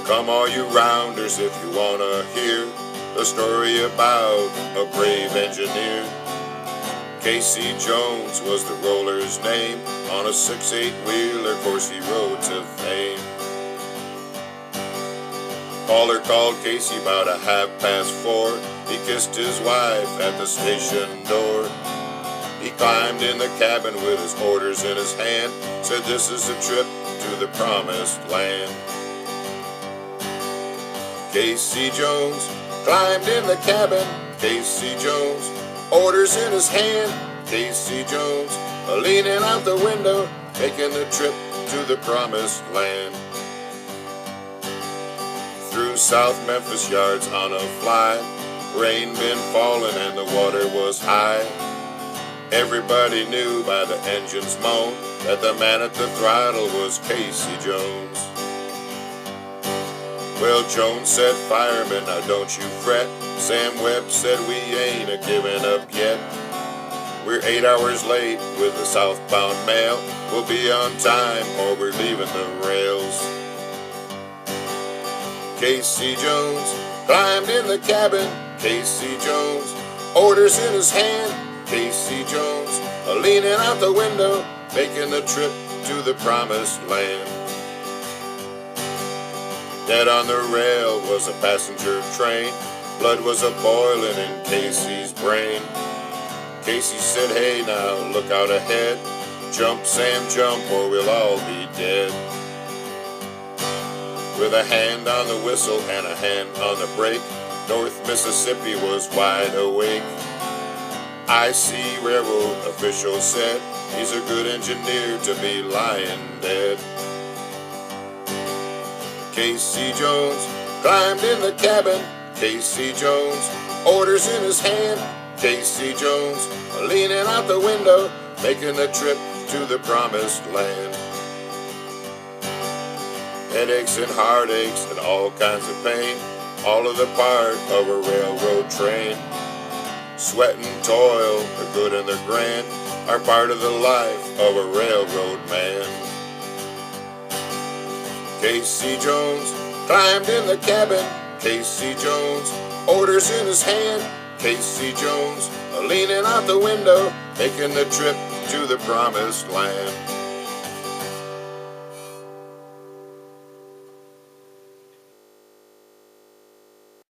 Come all you rounders if you wanna hear a story about a brave engineer. Casey Jones was the roller's name. On a 6/8 wheeler course he rode to fame. Caller called Casey about 4:30. He kissed his wife at the station door. He climbed in the cabin with his orders in his hand, said this is a trip to the promised land. Casey Jones climbed in the cabin. Casey Jones, orders in his hand. Casey Jones, leaning out the window, making the trip to the promised land. Through South Memphis yards on a fly, rain been falling and the water was high. Everybody knew by the engine's moan that the man at the throttle was Casey Jones. Well, Jones said, fireman, now don't you fret. Sam Webb said, we ain't a-giving up yet. We're 8 hours late with the southbound mail. We'll be on time or we're leaving the rails. Casey Jones climbed in the cabin. Casey Jones, orders in his hand. Casey Jones, leaning out the window, making the trip to the promised land. Dead on the rail was a passenger train. Blood was a-boiling in Casey's brain. Casey said, hey now, look out ahead. Jump, Sam, jump, or we'll all be dead. With a hand on the whistle and a hand on the brake, North Mississippi was wide awake. IC railroad official said, he's a good engineer to be lying dead. Casey Jones climbed in the cabin. Casey Jones, orders in his hand. Casey Jones, leaning out the window, making the trip to the promised land. Headaches and heartaches and all kinds of pain, all of the part of a railroad train. Sweat and toil, the good and the grand, are part of the life of a railroad man. Casey Jones climbed in the cabin. Casey Jones, orders in his hand. Casey Jones, leaning out the window, making the trip to the promised land.